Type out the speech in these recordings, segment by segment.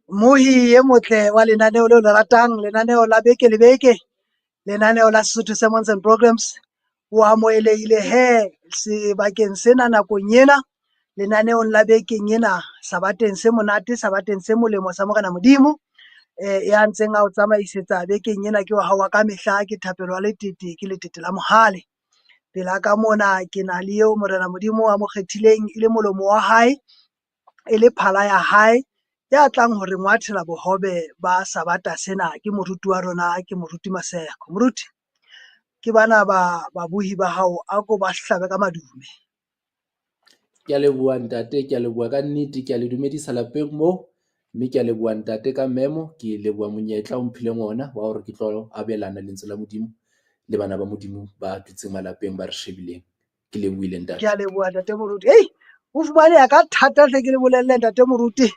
Mohi e motle wa lenaneo leo le ratang, lenaneo la beke le beke, lenaneo la Sesotho Sermons and Programs. O amohelehile he sebakeng sena nakong ena, lenaneong la bekeng ena, sabateng se monate, sabateng se molemo sa Morena Modimo. Ya ntseng a o tsamaisetsa bekeng ena ke wa hao wa ka mehla, ke Thapelo wa Letete, ke Letete la Mohale. Pela ka mona ke na le eo Morena Modimo a mo kgethileng e le molomo wa hae, e le phala ya hae, ya tlang hore ngwathela bohobe ba sabata sena ke moruti wa rona, ke moruti Maseko. Moruti, ke bana ba babuhi ba hao, a ko ba hlabe ka madume. Ke a leboha ntate, ke a leboha ka nnete, ke a le dumedisa lapeng moo, mme ke a leboha ntate ka memo, ke leboha monyetla o mphileng ona wa hore ke tlo abelana lentswe la Modimo le bana ba Modimo ba dutseng malapeng ba re shebileng. Ke lebohile ntate. Ke a leboha ntate moruti. O fumane ya ka thata hle ke le bolelle ntate moruti.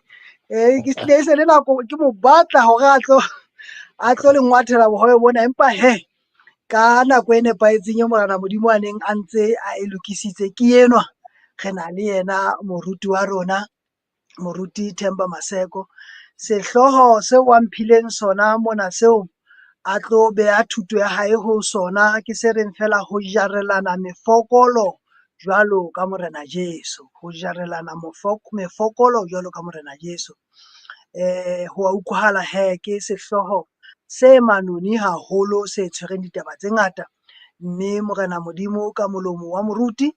Ke hlile e se le nako ke mo batla hore a tlo le ngwathela bohobe bona, empa he ka nako e nepahetseng e Morena Modimo a neng a ntse a e lokisitse ke enwa. Re na le yena moruti wa rona, moruti Themba Maseko. Sehloho seo wa mphileng sona mona seo a tlo beha thuto ya hae ho sona, ke se reng fela ho jarelana mefokolo jwalo ka Morena Jesu, ho jarelana mefokolo jwalo ka Morena Jesu. Ho a utlwahala he, ke sehloho se manoni haholo, se tshwereng ditaba tse ngata, mme Morena Modimo ka molomo wa moruti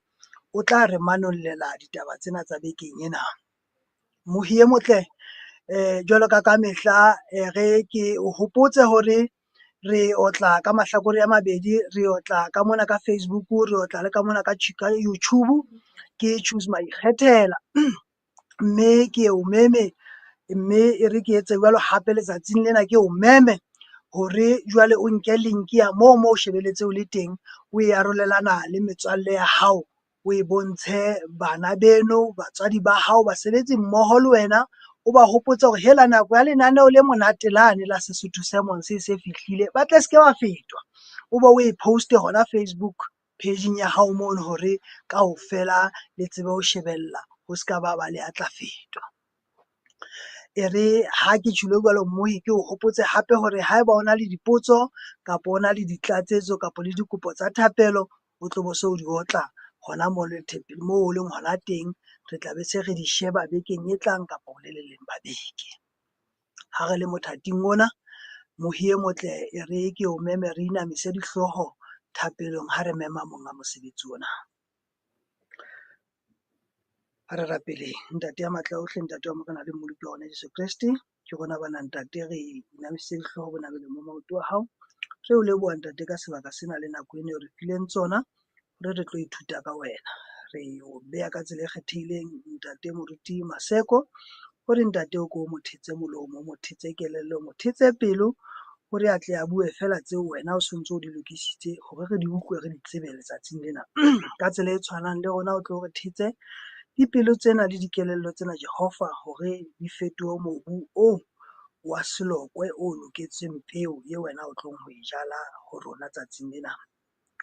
o tla re manollela ditaba tsena tsa bekeng ena. Mohi e motle, jwalo ka mehla, re ke o hopotse hore re otla ka mahlakore a mabedi, re otla ka mona ka Facebook, re otla le ka mona ka YouTube, ke Choose My Ikgethela. Mme ke o meme, mme e re ke etse jwalo hape letsatsing lena, ke o meme hore jwale o nke link ya moo o shebeletse o le teng, o e arolelana le metswalle ya hao, o e bontshe bana beno, batswadi ba hao, basebetsi mmoho le wena, o ba hopotsa hore hela nako ya lenaneo le monate lane la Sesotho Sermons se fihlile, ba tle se ke ba fetwa. O be o e poste hona Facebook page-ing ya hao mono hore kaofela le tsebe ho shebella, ho ska ba le a tla fetwa. E re ha ke tjhilo jwalo mmohi, ke o hopotse hape hore haeba o na le dipotso kapa o na le ditlatsetso kapa le dikopo tsa thapelo, o tlo bo se o di otla hona moo o leng hona teng. Re tla be se re di sheba bekeng e tlang kapa ho le leng ba beke. Ha re le mothating ona, mohi e motle, e re ke o meme re inamise dihlooho thapelong ha re mema monga mosebetsi ona. Ha re rapeleng. Ntate ya matla ohle, ntate wa Morena le Moloko wa rona Jesu Kriste, ke rona bana ntate, re inamisitse dihlooho bonabeleng mo maoto a hao. Re o leboha ntate ka sebaka sena le nako eno re fileng tsona, re tlo ithuta ka wena. Re o beha ka tsela e kgethehileng ntate moruti Maseko, hore ntate o ko o mothetse molomo, o mothetse kelello, o mothetse pelo, hore a tle a bue fela tseo wena o sontso o di lokisitse hore re di utlwe, re di tsebe letsatsing lena. Ka tsela e tshwanang le rona o tlo re thetse dipelo tsena le dikelello tsena Jehova, hore di fetohe mobu o wa selokwe o loketseng peo ye wena o tlong ho e jala ho rona tsatsing lena,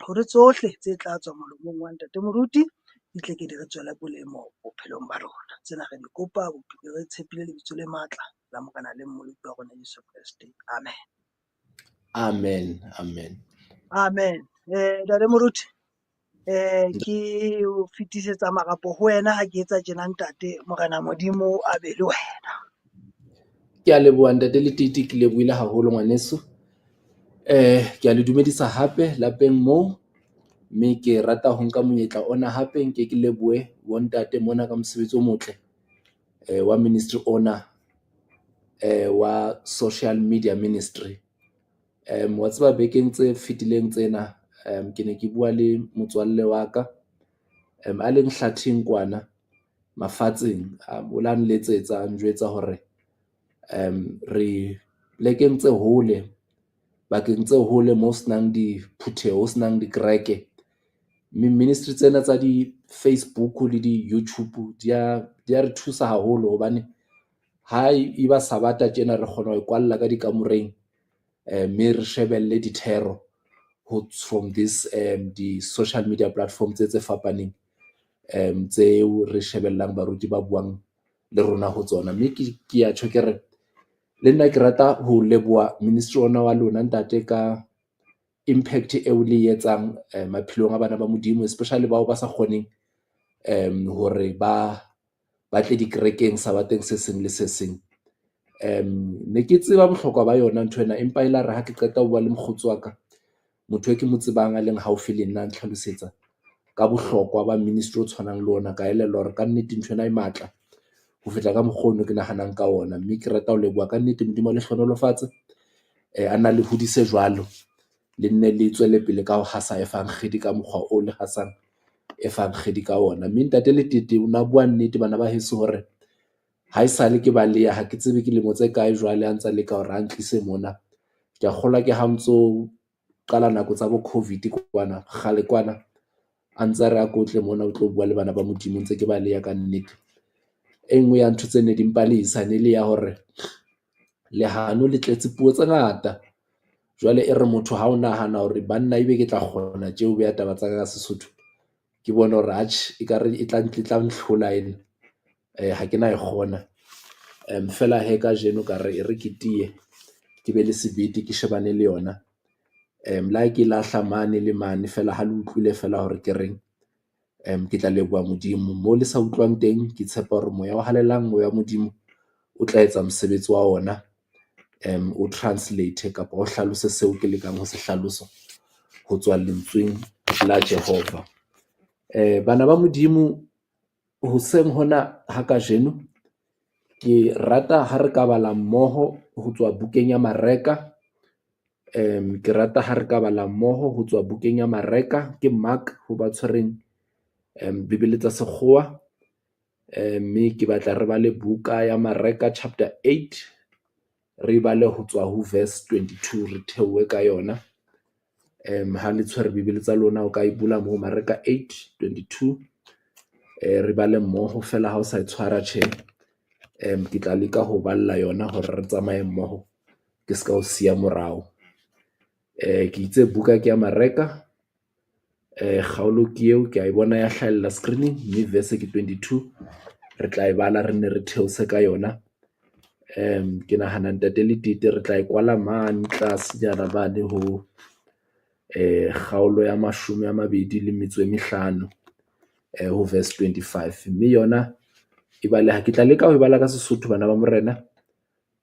hore tsohle tse tla tswa molomong wa ntate moruti di tle ke di re tswele molemo bophelong ba rona. Tsena re di kopa, re tshepile lebitso le matla la Morena le Moloko wa rona Jesu Kriste. Amen. Amen, amen. Amen. Ntate moruti, ke o fetisetsa marapo ho wena ha ke etsa tjena ntate. Morena Modimo a be le wena. Ke a leboha ntate Letete, ke lebohile haholo ngwaneso. Ke a le dumedisa hape lapeng moo, mme ke rata ho nka monyetla ona hape nke ke lebohe bo ntate mona ka mosebetsi o motle wa ministry ona wa social media ministry. Wa tseba bekeng tse fetileng tsena, ke ne ke bua le motswalle wa ka a leng Hlathing kwana mafatsheng, o la nletsetsa njwetsa hore re plekeng tse hole, bakeng tse hole mo senang diphutheho, ho senang dikereke, ministry tsena tsa di Facebook le di YouTube di a re thusa haholo, hobane ha e ba sabata tjena re kgona ho ikwalla ka dikamoreng, mme re shebelle dithero from this di social media platform tse fapaneng, tseo re shebellang baruti ba buang le rona ho tsona. Mme ke a tjho ke re le nna ke rata ho leboha ministry ona wa lona ntate ka impact eo le etsang maphelong a bana ba Modimo, especially bao ba sa kgoneng hore ba tle dikerekeng Sabateng se seng le se seng. Ne ke tseba bohlokwa ba yona nthwena, empa e la re ha ke qeta ho bua le mokgotsi wa ka, motho e ke mo tsebang a leng haufi le nna, ntlhalosetsa ka bohlokwa ba ministry o tshwanang le ona, ka elellwa hore ka nnete nthwena e matla ho feta ka mokgwa ono ke nahanang ka ona. Mme ke rata ho leboha ka nnete Modimo le hlonolofatse, a na le hodise jwalo, le nne le tswele pele ka ho hasa efankgedi ka mokgwa o le hasang efankgedi ka ona. Mme ntate Letete o na bua nnete bana ba heso hore ha esale ke baleya, ha ke tsebe ke lemo tse kae jwale a ntsa leka hore a ntlise mona. Ke a kgolwa ke ha ntso qala nako tsa bo COVID kwana, kgale kwana a ntse re a kotle mona o tlo bua le bana ba Modimo ntse ke baleya ka nnete. E nngwe ya ntho tse ne di mpalesa ne le ya hore lehano le tletse puo tse ngata, jwale e re motho ha o nahana hore banna ebe ke tla kgona tjeo beya taba tsa ka Sesotho, ke bone hore atjhe ekare e tla nhlola ena, ha ke na e kgona. Fela he ka jeno ka re e re ke tie ke be le sebete ke shebane le yona, la ke lahla mane le mane fela ha le utlwile fela hore ke reng, ke tla leboha Modimo mo le sa utlwang teng. Ke tshepa hore moya o halelang, moya wa Modimo o tla etsa mosebetsi wa ona, o translate kapa o hlalose seo ke lekang ho se hlalosa ho tswa lentsweng la Jehova. Bana ba Modimo hoseng hona ha ka jeno ke rata ha re ka bala mmoho ho tswa bukeng ya Mareka. Ke rata ha re ka bala mmoho ho tswa bukeng ya Mareka ke Mark ho ba tshwereng Bibele tsa Sekgowa. Mme ke batla re bale buka ya Mareka chapter 8, re bale ho tswa ho verse 22, re theohe ka yona. Ha le tshwere Bibele tsa lona o ka e bula mo Mareka 8:22, re bale mmoho fela ha o sa e tshwara tjhe, ke tla leka ho balla yona hore re tsamaye mmoho ke ska o siya morao. Ke itse buka ke ya Mareka, kgaolo ke eo ke a e bona ya hlahella screening, mme verse ke 22, re tla e bala re ne re theose ka yona. Ke nahana ntate Letete re tla e kwala mane tlasenyana bane ho kgaolo ya 25 ho verse 25, mme yona e bale ha ke tla leka ho e bala ka Sesotho bana ba Morena,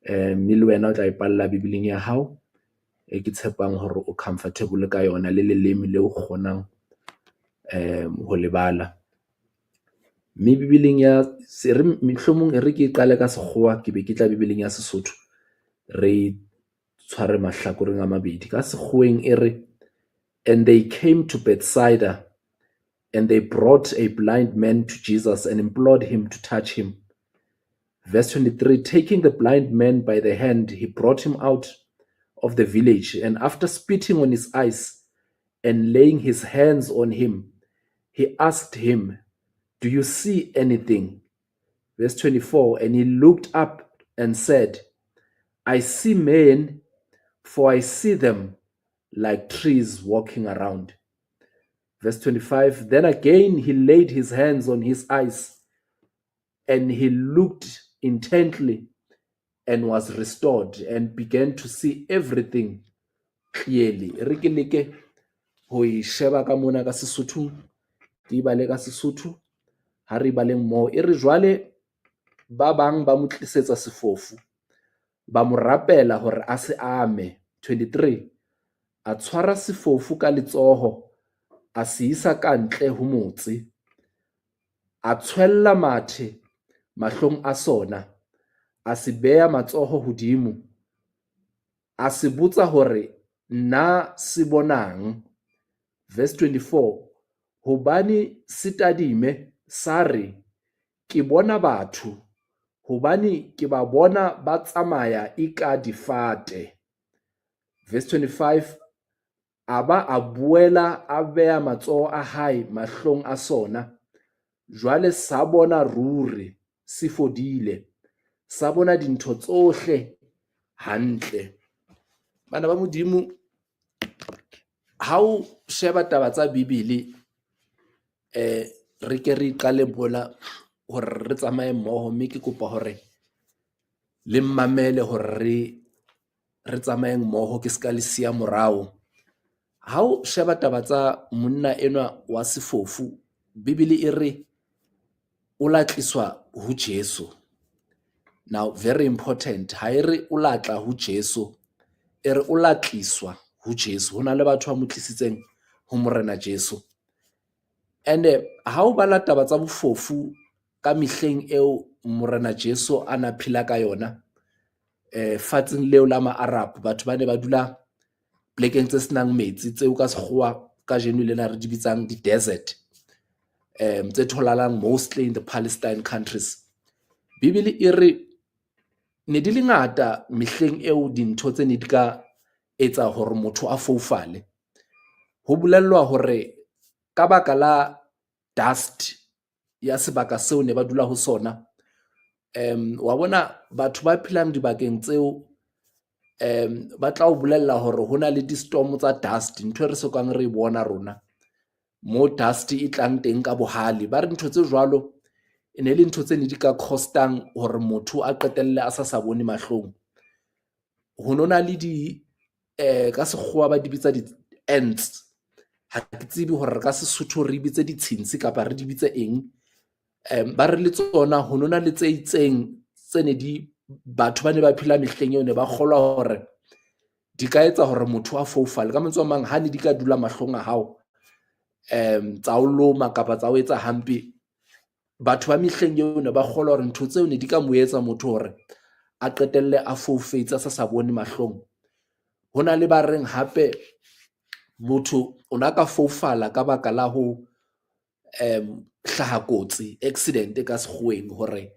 mme le wena o tla e palla Bibeleng ya hao e ke tshepang hore o comfortable ka yona, le leleme le o kgonang ho le bala. Mme Bibeleng ya mohlomong e re ke qale ka Sekgowa ke be ke tla Bibeleng ya Sesotho, re tshware mahlakoreng a mabedi. Ka Sekgoweng e re, and they came to Bethsaida, and they brought a blind man to Jesus and implored him to touch him. Verse 23, taking the blind man by the hand, he brought him out of the village, and after spitting on his eyes and laying his hands on him, he asked him, do you see anything? Verse 24, and he looked up and said, I see men, for I see them like trees walking around. Verse 25, then again he laid his hands on his eyes, and he looked intently and was restored and began to see everything clearly. Re ke leke ho e sheba ka mona ka Sesotho, ke bale ka Sesotho, ha re baleng mo e re jwale ba bang ba mo tlisetsa sefofu, ba mo rapela hore a se ame. 23, a tshwara sefofu ka letsoho, a se isa ka ntle ho motse, a tshwella mathe mahlong a sona, a se beya matsoho hodimo, a se botsa hore na se bonang. Verse 24, hobane se tadime sa re, ke bona batho, hobane ke ba bona ba tsamaya eka difate. Verse 25, a ba a buela a beya matsoho a hae mahlong a sona, jwale sa bona ruri, se fodile, sa bona dintho tsohle hantle. Bana ba Modimo, ha o sheba taba tsa Bibele, re ke re qale bola hore re tsamaye mmoho, mme ke kopa hore le mmamele hore re tsamayeng mmoho ke ska le siya morao. Ha o sheba taba tsa monna enwa wa sefofu, Bibele e re o latliswa ho Jesu. Now very important, ha e re o latla ho Jesu, e re o latliswa ho Jesu. Hona le batho ba mo tlisitseng ho morena Jesu. And ha o bala taba tsa bofofu ka mehleng eo morena Jesu a na phela ka yona, fatseng leo la ma-Arab, batho ba ne ba dula plekeng tse senang metsi, tseo ka sekgowa ka jeno lena re di bitsang di-desert, tse tholalang mostly in the Palestine countries. Bibele e re ne di le ngata mehleng eo dintho tse ne di ka etsa hore motho a foufale. Ho bolellwa hore ka baka la dust ya sebaka seo ne ba dula ho sona, wa bona batho ba phelang dibakeng tseo ba tla o bolella hore ho na le di-storm tsa dust, ntho e re sokang re bona rona, mo dust e tlang teng ka bohale. Ba re ntho tse jwalo e ne le ntho tse ne di ka costang hore motho a qetelle a sa bone mahlong. Ho nona le ka sekgowa ba di bitsa di-ants, ha ke tsebe hore ka Sesotho re bitse ditshintshi kapa re di bitse eng. Ba re le tsona ho nona le tse itseng tse ne batho ba ne ba phela mehleng eo ne ba kgolwa hore di ka etsa hore motho a foufale. Ka mantswe a mang, ha ne di ka dula mahlong a hao, tsa o loma kapa tsa o etsa hampe, batho ba mehleng eo ne ba kgolwa hore ntho tseo ne di ka mo etsa motho hore a qetelle a foufetse a sa bone mahlong. Ho na le ba reng hape motho o na ka foufala ka baka la ho hlaha kotsi, accident ka sekgoweng, hore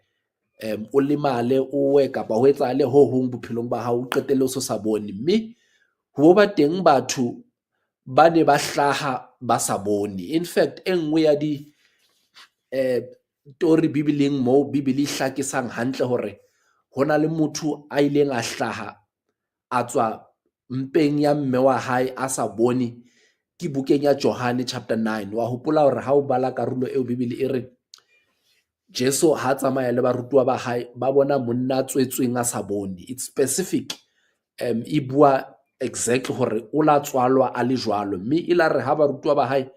o lemale, o we kapa ho etsahale ho hong bophelong ba hao, o qetelle o so sa bone. Mme ho ba teng batho ba ne ba hlaha ba sa bone. In fact, e nngwe ya di tori Bibeleng moo Bibele e hlakisang hantle hore ho na le motho a ileng a hlaha a tswa mpeng ya mme wa hae a sa bone, ke bukeng ya Johane chapter 9. Wa hopola hore ha o bala karolo eo, Bibele e re Jesu ha tsamaya le barutwa ba hae, ba bona monna tswetsweng a sa bone. It's specific, e bua exactly hore o la tswalwa a le jwalo, mme e la re ha barutwa ba hae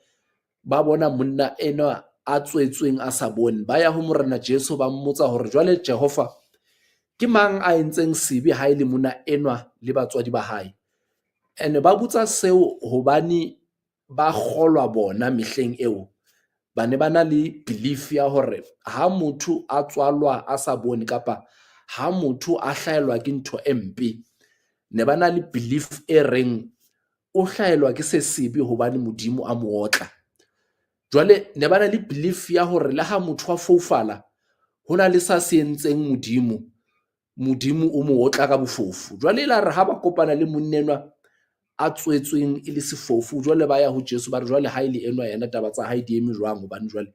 ba bona monna ena a tswetsweng a sa bone, ba ya ho morena Jesu ba mmotsa hore jwale Jehova, ke mang a entseng sebe ha e le monna enwa le batswadi ba hae? And ba botsa seo hobane ba kgolwa bona mehleng eo, ba ne ba na le belief ya hore ha motho a tswalwa a sa bone kapa ha motho a hlahelwa ke ntho e mpe, ne ba na le belief e reng o hlahelwa ke se sebe hobane Modimo a mo otla. Jwale ne ba na le belief ya hore le ha motho a foufala, ho na le sa se entseng Modimo o mo otla ka bofofu. Jwale la re ha ba kopana le monnenwa a tswetsweng e le sefofu, jwale ba ya ho Jesu ba re jwale ha ile enwa yena taba tsa hae di eme jwang, hobane jwale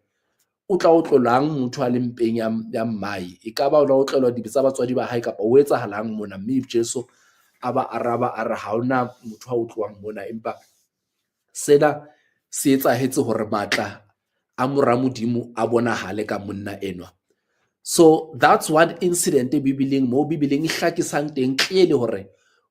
o tla o tlolang motho a le mpeng ya mmae, e ka ba ona o tlelwa dibe tsa batswadi ba hae kapa o etsahalang mona. Mme Jesu a ba araba a re ha ona motho a o tlohang mona, empa sena se etsahetse hore matla a mora Modimo a bonahale ka monna enwa. So that's one incident Bibeleng mo Bibeleng e hlakisang teng clearly hore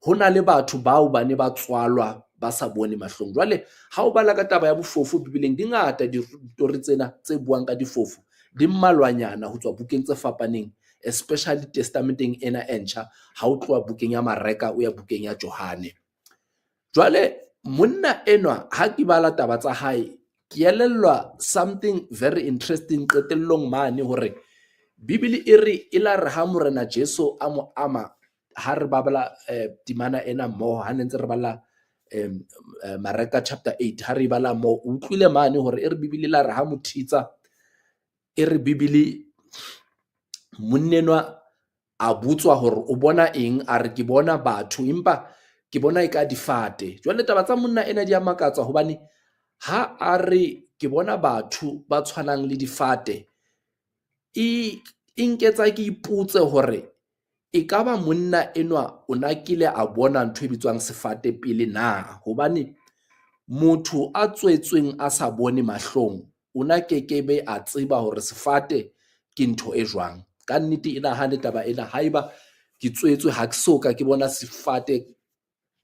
ho na le batho bao ba ne ba tswalwa ba sa bone mahlong. Jwale ha o bala ka taba ya bofofu Bibeleng, di ngata ditori tsena tse buang ka difofu, di mmalwanyana ho tswa bukeng tse fapaneng, especially testamenteng ena e ntjha, ha o tloha bukeng ya Mareka o ya bukeng ya Johane. Jwale monna enwa ha ke bala taba tsa hae, ke elellwa something very interesting qetellong mane, hore Bibele e re e la re ha morena Jesu a mo ama, ha re babala timana ena mmoho, ha ne ntse re bala Mareka chapter 8, ha re bala mo utlwile mane hore e re Bibele la re ha mothitsa, e re Bibele monnenwa a butswa hore o bona eng, a re ke bona batho empa ke bona e ka difate. Jwale taba tsa monna ena di a makatsa, hobane ha a re ke bona batho ba tshwanang le difate, e nketsa ke ipotse hore e ka ba monna enwa o nakile a bona ntho e bitswang sefate pele na, hobane motho a tswetsweng a sa bone mahlong o na kekebe a tseba hore sefate ke ntho e jwang. Ka nnete e nahane taba ena haeba ke tswetswe ha ke soka ke bona sefate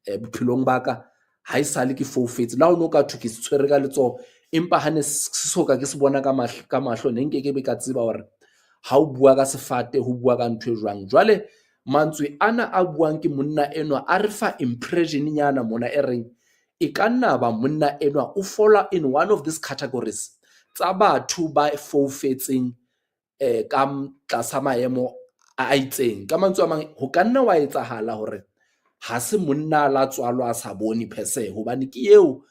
bophelong ba ka ha e sale ke foufetse la ho no ka thu ke se tshwere ka letsoho empa ha ne se soka ke se bona ka mahlo ne nke ke be ka tseba hore ha o bua ka sefate ho bua ka ntho e jwang. Jwale mantswe ana a buang ke monna enwa a re fa impression nyana mona e reng e ka nna ba monna enwa o fall in one of these categories tsa batho ba foufetseng ka tlasa maemo a itseng. Ka mantswe a mang ho ka nna wa etsahala hore ha se monna la tswalwa a sa bone phese hobane ke eo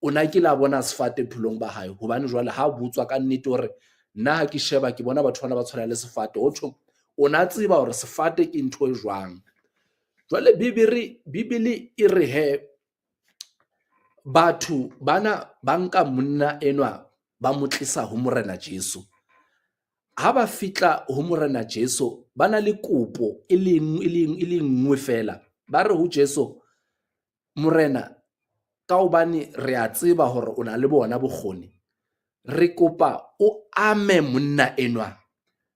o na ke la bona sefate phelong ba hae hobane jwale ha butswa ka nnete hore nna ha ke sheba ke bona batho bana ba tshwana le sefate hothong o na tseba hore sefate ke ntho e jwang. Jwale bibele e re he batho bana ba nka monna enwa ba motlisa ho morena Jesu. Ha ba fitla ho morena Jesu bana le kopo e le nngwe fela ba re ho Jesu morena ka hobane re a tseba hore o na le bona bokgoni re kopa o ame monna enwa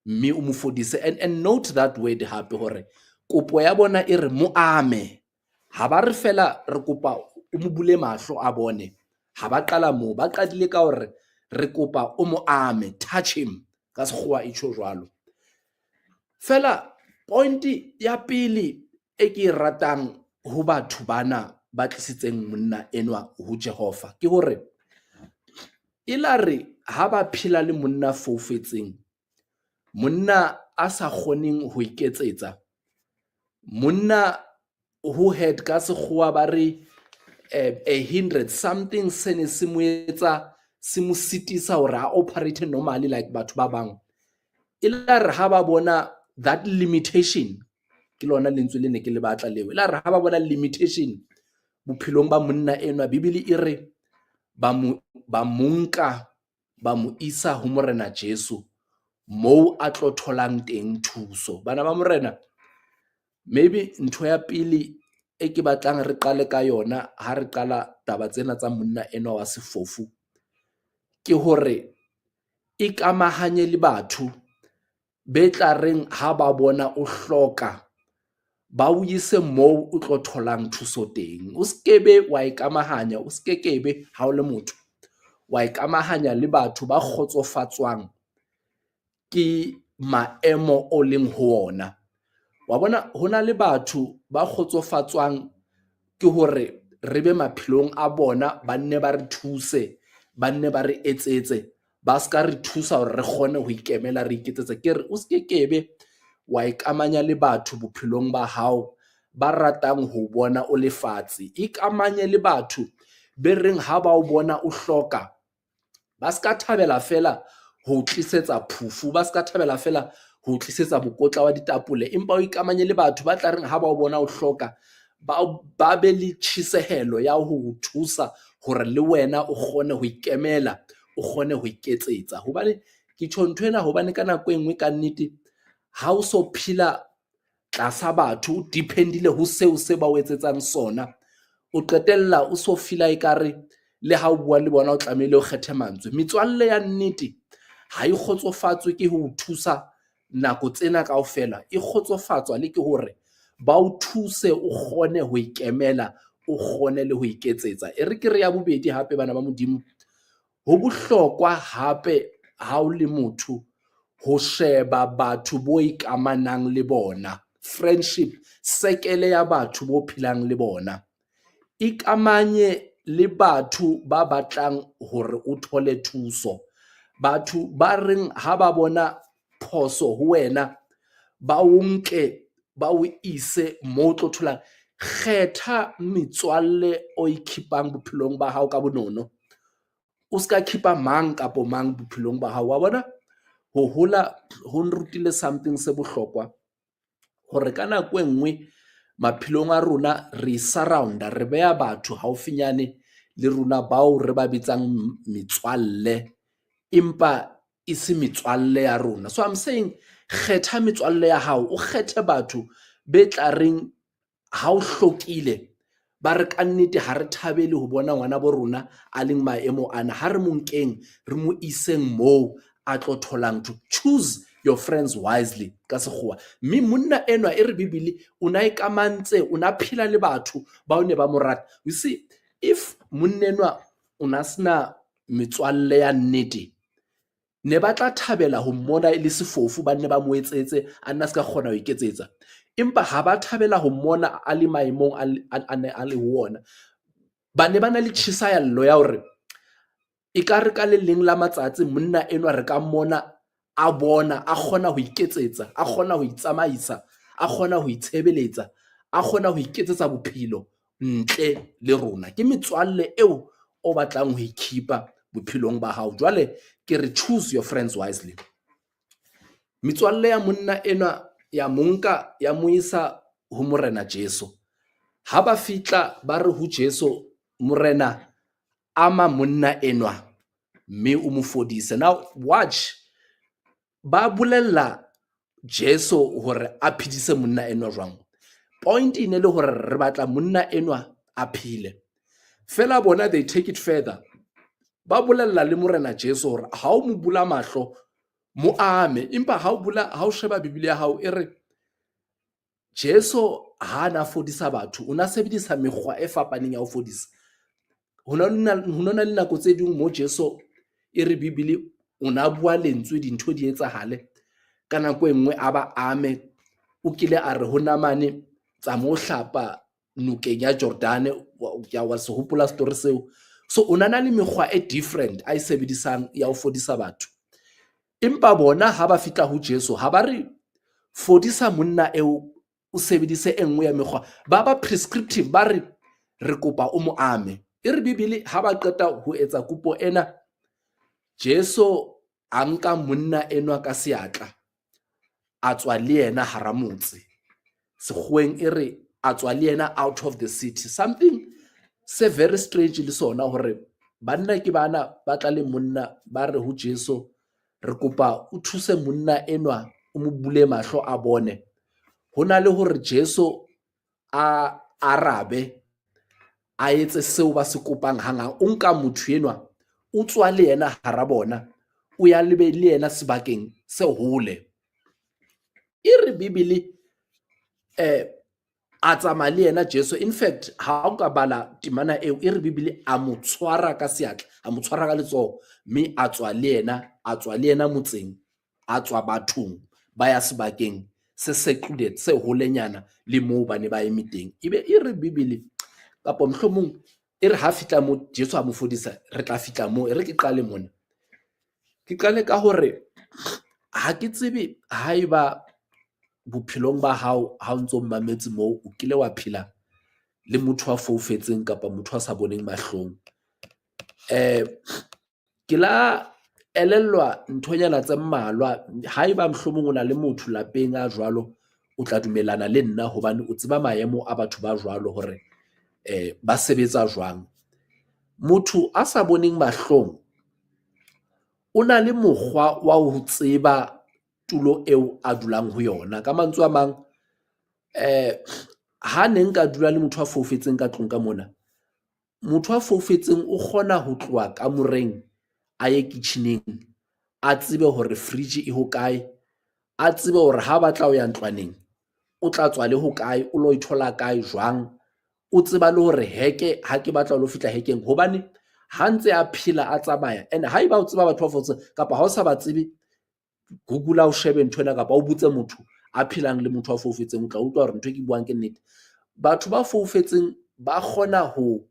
mme o mo fodise. And note that word hape hore kopo ya bona e re mo ame, ha ba re fela re kopa o mo bule mahlo a bone, ha ba qala moo ba qadile ka hore re kopa o mo ame, touch him ka sekgowa e tjho jwalo. Fela pointi ya pele e ke ratang ho batho bana ba tlisitseng monna enwa ho Jehova ke hore ilare ha ba phela le monna foufetseng, monna a sa kgoneng ho iketsetsa, monna who had ka sekgowa ba re a hindrance, something se ne se mo etsa se mo sitisa hore a operate normally like batho ba bang. Ilare ha ba bona that limitation, ke lona lentswe le ne ke le batla leo, ilare ha ba bona limitation bophelong ba monna enwa, bibele e re ba monka ba mo isa ho morena Jesu moo a tlo tholang teng thuso. Bana ba morena, maybe ntho ya pele e ke batlang re qale ka yona ha re qala taba tsena tsa monna enwa wa sefofu ke hore e kamahanye le batho be tla reng ha ba bona o hloka ba o ise moo o tlo tholang thuso teng. O skebe wa ikamahanya, o skekebe ha o le motho wa ikamahanya le batho ba khotsofatswang ke maemo o leng ho ona. Wa bona hona le batho ba khotsofatswang ke hore re be maphelong a bona, ba nne ba re thuse, ba nne ba re etsetse, ba ska re thusa hore re kgone ho ikemela re iketsetse. Ke re o skekebe wa ikamanya le batho bophelong ba hao ba ratang ho bona o lefatshe. Ikamanye le batho be reng ha ba o bona o hloka ba ska thabela fela ho tlisetsa phufu, ba ska thabela fela ho tlisetsa bokotla wa ditapole, empa o ikamanye le batho ba tla reng ha ba o bona o hloka ba be le tjhisehelo ya ho thusa hore le wena o kgone ho ikemela, o kgone ho iketsetsa. Hobane ke tjho ntho ena hobane ka nako e nngwe ka nnete ha o so phela tlasa batho, dependile ho seo se ba o etsetsang sona, o qetella o so fila ekare le ha o bua le bona o tlamehile o kgethe mantswe. Metswalle ya nnete ha e khotsofatswe ke ho thusa nako tsena kaofela, e khotsofatswa le ke hore ba o thuse o kgone ho ikemela, o kgone le ho iketsetsa. E re ke re ya bobedi hape bana ba Modimo, ho bohlokwa hape ha o le motho ho sheba batho bo ikamanang le bona, friendship, sekele ya batho bo phelang le bona. Ikamanye le batho ba batlang hore o thole thuso, batho ba reng ha ba bona phoso ho wena ba o nke ba o ise mo tlo thola. Kgetha metswalle o ikhipang bophelong ba hao ka bonono, o ska khipa mang kapo mang bophelong ba hao. Wa bona ho hola ho nrutile something se bohlokwa hore ka nako e nngwe maphelong a rona re surrounda, re beha batho haufinyane le rona bao re ba bitsang metswalle empa e se metswalle ya rona. So I'm saying kgetha metswalle ya hao, o kgethe batho be tla reng ha o hlokile ba re ka nnete ha re thabele ho bona ngwana bo rona a leng maemo ana, ha re mo nkeng re mo iseng moo a tlo tholang to choose your friends wisely ka sekgowa. Mme monna enwa e re Bibele o na ikamantse, o na phela le batho ba o ne ba mo rata. You see, if monna enwa o na sena metswalle ya nnete, ne ba tla thabela ho mmona e le sefofu, ba ne ba mo etsetse a nna se ka kgona ho iketsetsa, empa ha ba thabela ho mmona a le maemong a ne a le ho ona. Ba ne ba na le tjhisayallo ya hore e ka re ka le leng la matsatsi monna enwa re ka mmona a bona, a kgona ho iketsetsa, a kgona ho itsamaisa, a kgona ho itshebeletsa, a kgona ho iketsetsa bophelo ntle le rona. Ke metswalle eo o batlang ho ikhipa bophelong ba hao. Jwale ke re choose your friends wisely. Metswalle ya monna enwa ya monka ya mo isa ho Morena Jesu. Ha ba fitla ba re ho Jesu, Morena ama monna enwa mme o mo fodise. Now watch, ba bolella Jesu hore a phidise monna enwa jwang. Point e ne le hore re batla monna enwa a phile. Fela bona they take it further. Ba bolella le Morena Jesu hore ha o mo bula mahlo mo ame, empa ha o sheba Bibele ya hao e re Jesu ha na fodisa batho, o na sebedisa mekgwa e fapaneng ya ho fodisa. Ho na le nako tse ding mo Jesu e re Bibele o na bua lentswe dintho di etsahale, ka nako e nngwe a ba ame, o kile a re ho namane tsa mo hlapa nokeng ya Jordan, ya wa se hopola story seo. So o na le mekgwa e different a e sebedisang ya ho fodisa batho. Empa bona ha ba fitla ho Jesu ha ba re fodisa monna eo, o sebedise e nngwe ya mekgwa, ba ba prescriptive, ba re kopa o mo ame. E re Bibele ha ba qeta ho etsa kopo ena, Jesu a nka monna enwa ka seatla, a tswa le yena hara motse. Sekgoeng e re a tswa le yena out of the city. Something se very strange le sona hore banna ke bana ba tla le monna ba re ho Jesu, re kopa o thuse monna enwa, o mo bule mahlo a bone. Hona le hore Jesu a arabe, a etse seo ba se kopang hanga, o nka motho enwa, o tswa le yena hara bona, o ya le yena sebakeng se hole. E re Bibele a tsamaya le yena Jesu. In fact, ha o ka bala temana eo, e re Bibele a mo tshwara ka seatla, a mo tshwara ka letsoho, mme a tswa le yena motseng, a tswa bathong, ba ya sebakeng se secluded, se holenyana le moo ba ne ba eme teng. Ebe e re Bibele, kapo mohlomong e re ha fitla mo Jesu a mo fodisa, re tla fitla mo, e re ke qale mona. Ke qale ka hore ha ke tsebe ha eba bophelong ba hao, ha o ntso mmametse moo, o kile wa phela le motho a foufetseng kapa motho a sa boneng mahlong. Ke la elellwa nthonyana tse mmalwa. Ha eba mohlomong o na le motho lapeng a jwalo, o tla dumelana le nna hobane o tseba maemo a batho ba jwalo hore ba sebetsa jwang. Motho a sa boneng mahlong o na le mokgwa wa ho tseba tulo eo a dulang ho yona. Ka mantswe a mang, ha ne nka dula le motho a foufetseng ka tlong ka mona, motho a foufetseng o kgona ho tloha kamoreng a ye kitcheneng, a tsebe hore fridge e hokae, a tsebe hore ha batla ho ya ntlwaneng o tla tswa le hokae, o lo ithola kae jwang. O tseba le hore heke ha ke batla ho lo fitla hekeng, hobane ha ntse a phela a tsamaya. And ha eba o tseba batho ba foufetseng kapa ha o sa ba tsebe, Google o shebe nthwena kapa o botse motho a phelang le motho a foufetseng, o tla utlwa hore ntho e ke buang ke nnete. Batho ba foufetseng ba kgona ho,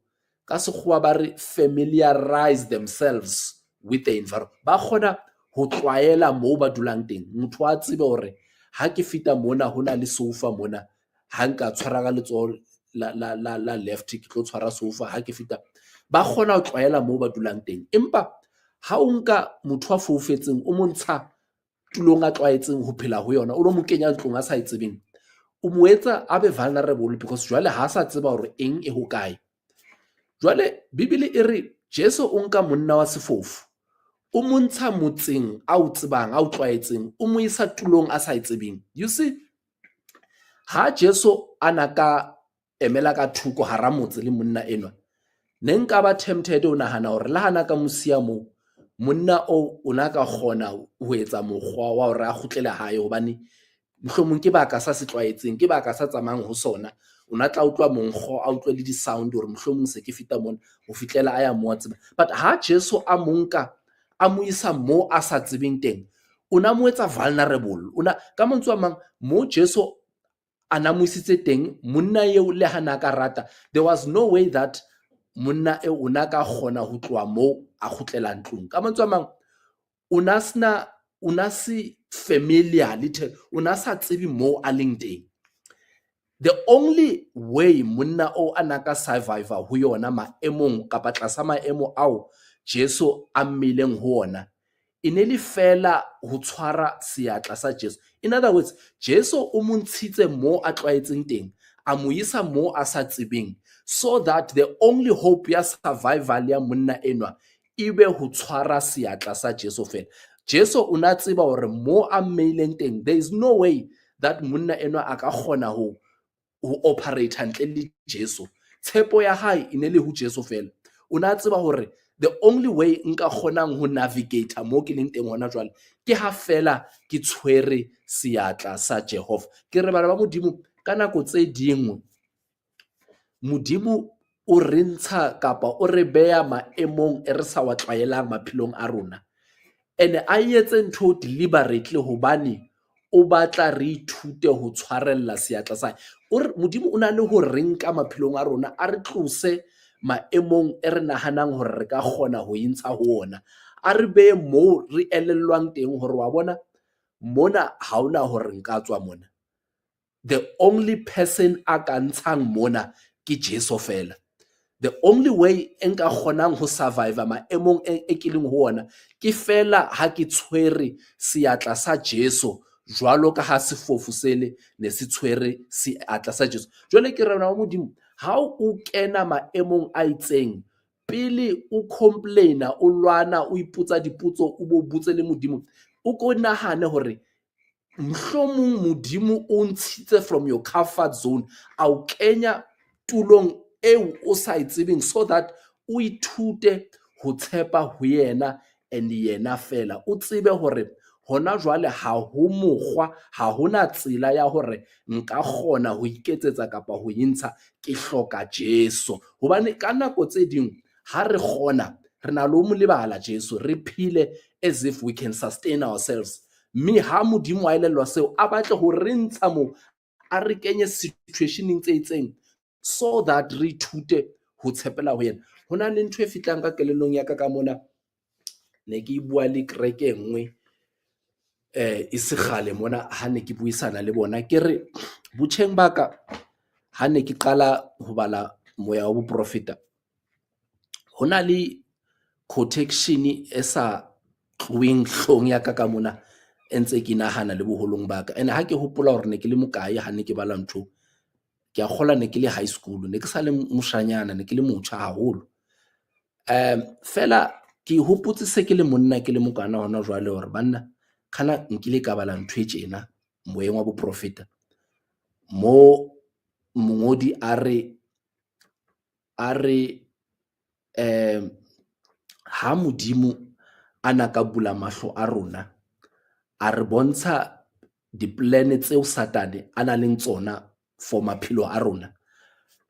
ka sekgowa ba re familiarize themselves with the environment. Ba kgona ho tlwaela moo ba dulang teng. Motho a tsebe hore ha ke fita mona ho na le sofa mona, ha nka tshwara ka letsoho la left ke tlo tshwara sofa ha ke fita. Ba kgona ho tlwaela moo ba dulang teng. Empa ha o nka motho a foufetseng o montsha tulong a tlwaetseng ho phela ho yona, o lo mo kenya ntlong a sa e tsebeng, o mo etsa a be vulnerable, because jwale ha sa tseba hore eng e hokae. Jwale Bibele e re Jesu o nka monna wa sefofu, o montsha motseng a o tsebang, a o tlwaetseng, o mo isa tulong a sa e tsebeng. You see, ha Jesu ana ka emela ka thoko hara motse le monna enwa, ne nka ba tempted o nahana hore le hana ka mosia moo, monna o na ka kgona ho etsa mokgwa wa hore a kgutlele hae, hobane mohlomong ke baka sa se tlwaetseng, ke baka sa tsamayang ho sona. O na tla utlwa monkgo, a utlwe le di-sound hore mohlomong se ke feta mona ho fihlela a ya moo a tseba. But ha Jesu a monka a mo isa moo a sa tsebeng teng, o na mo etsa vulnerable. Ka mantswe a mang, moo Jesu a na mo isitse teng, monna eo le hana ka rata, there was no way that monna eo o na ka kgona ho tloha moo a kgutlela ntlong. Ka mantswe a mang, o na se familiar le o na sa tsebe moo a leng teng. The only way monna o a na ka survivor ho yona maemong kapa tlasa maemo ao Jesu a mmileng ho ona, e ne le fela ho tshwara seatla sa Jesu. In other words, Jesu o mo ntshitse moo a tlwaetseng teng, a mo isa moo a sa tsebeng, so that the only hope ya survival ya monna enwa ebe ho tshwara seatla sa Jesu fela. Jesu o na tseba hore moo a mmeileng teng, there is no way that monna enwa a ka kgona ho operate ntle le Jesu. Tshepo ya hae e ne le ho Jesu fela. O na tseba hore the only way nka kgonang ho navigate mo ke leng teng hona jwale ke ha fela ke tshwere seatla sa Jehova. Ke re bana ba Modimo, ka nako tse dingwe Modimo o re ntsha kapa o re beha maemong e re sa wa tlwaelang maphelong a rona, ene a etse ntho deliberately hobane o batla re ithute ho tshwarella seatla sa hae. Modimo o na le ho re nka maphelong a rona, a re tlose maemong e re nahanang hore re ka kgona ho intsha ho ona, a re behe moo re elellwang teng hore wa bona mona ha ona hore nka tswa mona. The only person a ka ntshang mona ke Jesu fela. The only way enka kgonang ho survive maemong e ke leng ho ona ke fela ha ke tshwere seatla sa Jesu, jwalo ka ha sefofu sele ne se tshwere seatla sa Jesu. Jwale ke rena wa Modimo, ha o kena maemong a itseng, pele o complaina, o lwana, o ipotsa dipotso, o bo botse le Modimo, o ko nahane hore mohlomong Modimo o ntshitse from your comfort zone, a o kenya tulong eo o sa itsebeng, so that o ithute ho tshepa ho yena and yena fela. O tsebe hore hona jwale ha ho mokgwa, ha hona tsela ya hore nka kgona ho iketsetsa kapa ho intsha, ke hloka Jesu. Hobane ka nako tse ding ha re kgona, re na lo mo lebala Jesu, re phile as if we can sustain ourselves. Mme ha Modimo a elellwa seo, a batle ho re ntsha mo, a re kenye situationeng tse itseng, so that re ithute ho tshepela ho yena. Hona le ntho e fitlang ka kelellong ya ka mona, ne ke bua le kereke enngwe e se kgale mona, ha ne ke buisana le bona, ke re botjheng ba ka ha ne ke qala ho bala moya wa boprofeta, hona le quotation e sa tloeng hlong ya ka mona e ntse ke nahana le boholong ba ka. And ha ke hopola hore ne ke le mokae ha ne ke bala ntho, ke a kgola ne ke le high school, ne ke sa le moshanyana, ne ke le motjha haholo. Fela ke hopotse se ke le monna, ke le mokana hona jwale hore banna kana nkile ka bala ntho e tjena moyeng wa boprofeta, mo mongodi a re ha Modimo ana ka bula mahlo a rona, a re bontsha di-plan tseo Satane a nang le tsona for maphelo a rona,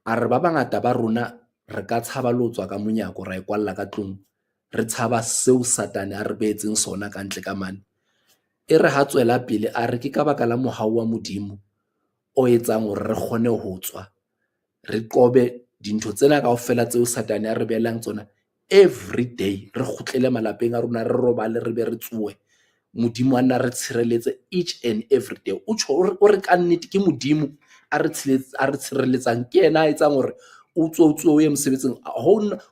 a re ba bangata ba rona re ka tshaba le ho tswa ka monyako, ra ikwalla ka tlung, re tshaba seo Satane a re beetseng sona ka ntle ka mane. E re ha tswela pele a re ke ka baka la mohau wa Modimo o etsang hore re kgone ho tswa, re qobe dintho tsena kaofela tseo Satane a re beelang tsona every day, re kgutlele malapeng a rona, re robale, re be re tsohe, Modimo a nna re tshireletse each and every day. O re ka nnete ke Modimo a re tshireletsang, ke yena a etsang hore o tswe o ye mosebetsing.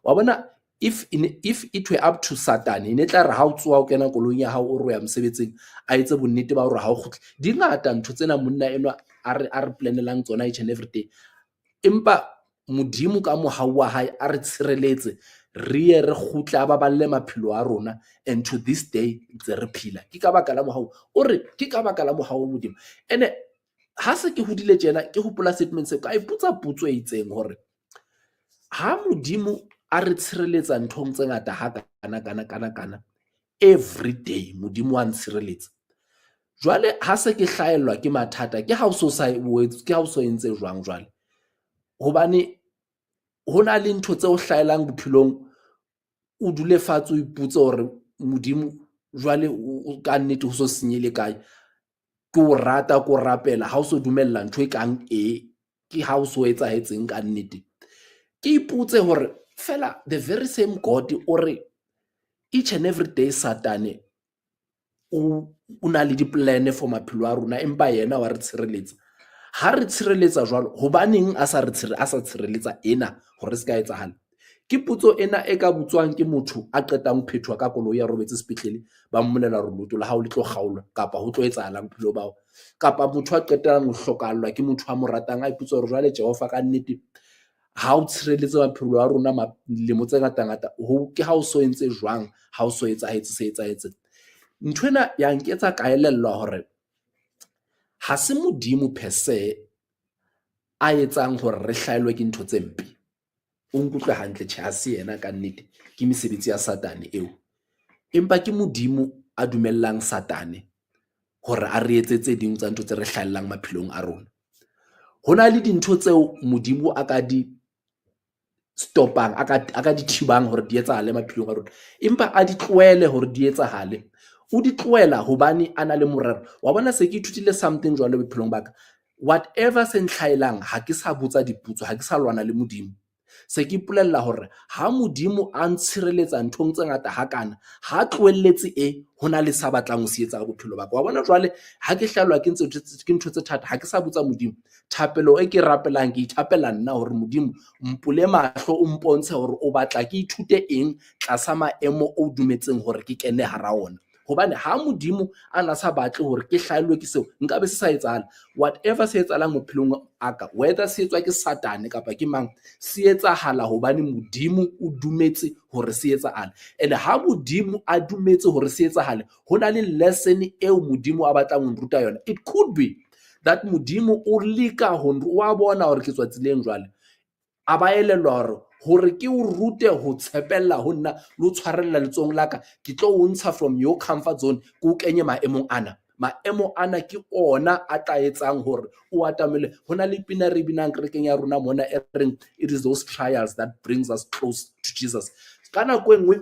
Wa bona, if it were up to Satane, ne tla re ha o tsoha o kena kolong ya hao o re ya mosebetsing, a etse bonnete ba hore ha o kgutle. Di ngata ntho tsena monna enwa a re planelang tsona each and every day, empa Modimo ka mohau wa hae a re tshireletse, re ye re kgutle a baballe maphelo a rona, and to this day ntse re phela. Ke ka baka la mohau, o re ke ka baka la mohau wa Modimo. Ene ha se ke hodile tjena, ke hopola statement se ka ipotsa potso e itseng hore ha Modimo a re tshireletsa nthong tse ngata ha kana, every day modimo a ntshireletsa. Jwale ha se ke hlaelwa ke mathata ke ha o so entse jwang jwale, hobane hona le ntho tse o hlaelang bophelong, o dule fatshe o iputse hore modimo jwale ka nnete ho so senyele kae, ke o rata ko rapela ha o so dumella ntho e kang ke ha o so etsahetseng ka nnete. Ke iputse hore fela the very same God o re each and every day Satane o na le di-plan for maphelo a rona, empa yena wa re tshireletsa. Ha re tshireletsa jwalo, hobaneng a sa tshireletsa ena hore se ka etsahala? Ke putso ena e ka butswang ke motho a qetang phethwa ka koloi ya robetse sepetlele, ba mmonela hore leoto la hao le tlo kgaolwa kapa ho tlo etsahalang bophelo bao, kapa motho a qetelang ho hlokallwa ke motho a mo ratang, a iputsa hore jwale Jehova ka nnete ha o tshireletse maphelo a rona dilemo tse ngata ke ha o so entse jwang, ha o so etsahetse se etsahetse. Nthwena ya nketsa ka elellwa hore ha se modimo per se a etsang hore re hlaelwe ke ntho tse mpe. O nkutlwe hantle, tjhe ha se yena ka nnete, ke mesebetsi ya Satane eo, empa ke modimo a dumellang Satane hore a re etse tse ding tsa ntho tse re hlaellang maphelong a rona. Hona le dintho tseo modimo a ka di stopang, a ka di thibang hore di etsahale maphelong a rona, empa a di tlohele hore di etsahale. O di tlohela hobane a na le morero. Wa bona se ke ithutile something jwale bophelong ba ka, whatever se nhlaelang ha ke sa botsa diputso, ha ke sa lwana le modimo. Se ke ipolella hore ha modimo a ntshireletsa nthong tse ngata hakana, ha tlohelletse hona le sa batlang ho se etsa ka bophelo ba ka. Wa bona jwale ha ke hlaelwa ke ntho tse thata, ha ke sa botsa modimo. Thapelo e ke rapelang ke ithapela nna hore modimo mpule mahlo, o mpontshe hore o batla ke ithute eng tlasa maemo o dumetseng hore ke kene hara ona. Hobane ha modimo a na sa batle hore ke hlaelwe ke seo, nka be se sa etsahala. Whatever se etsahalang bophelong a ka, whether se etswa ke Satane kapa ke mang, se etsahala hobane modimo o dumetse hore se etsahale. And ha modimo a dumetse hore se etsahale, hona le lesson eo modimo a batlang ho nruta yona. It could be that modimo o leka wa bona hore ke tswa tseleng jwale, a ba elellwa hore ke o rute ho tshepella ho nna le ho tshwarella letsong la ka, ke tlo o ntsha from your comfort zone, ke o kenye maemong ana. Maemo ana ke ona a tla etsang hore o atamele. Hona le pina re binang kerekeng ya rona mona e reng, it is those trials that brings us close to Jesus. Ka nako e nngwe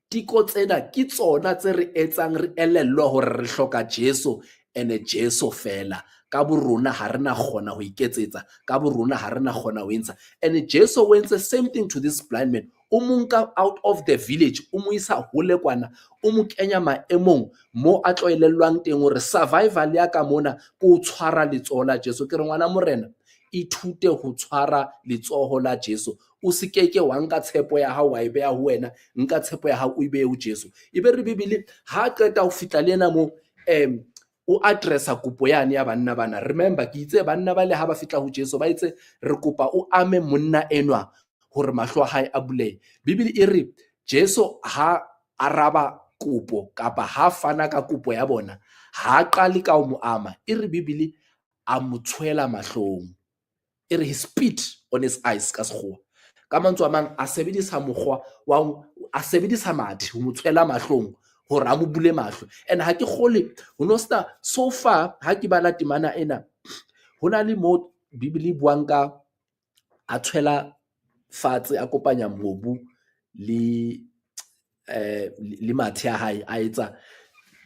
tiko tsena ke tsona tse re etsang re elellwa hore re hloka Jesu, ene Jesu fela. Ka bo rona ha rena kgona ho iketsetsa, ka bo rona ha rena kgona ho entsha. And Jesu o entse same thing to this blind man. O mo nka out of the village, o mo isa hole kwana, o mo kenya maemong mo a tloelellwang teng hore survival ya ka mona ke o tshwara letsoho la Jesu. Ke re ngwana morena, ithute ho tshwara letsoho la Jesu. O se keke wa nka tshepo ya hao wa e beha ho wena, nka tshepo ya hao o e behe ho Jesu. Ebe re Bibele ha qeta ho fitla le ena mo o addressa kopo yane ya banna bana. Remember ke itse banna bale ha ba fitla ho Jesu ba itse re kopa o ame monna enwa hore mahlo a hae a bulehe. Bibele e re Jesu ha araba kopo kapa ha fana ka kopo ya bona, ha qale ka ho mo ama. E re Bibele a mo tshwela mahlong, e re he spit on his eyes ka sekgowa. Ka mantswe a mang a sebedisa mokgwa wa a sebedisa mathe ho mo tshwela mahlong hore a mo bule mahlo. And ha ke kgole ho no sta so far ha ke bala temana ena, hona le mo Bibele buang ka a tshwela fatshe, a kopanya mobu le mathe a hae a etsa,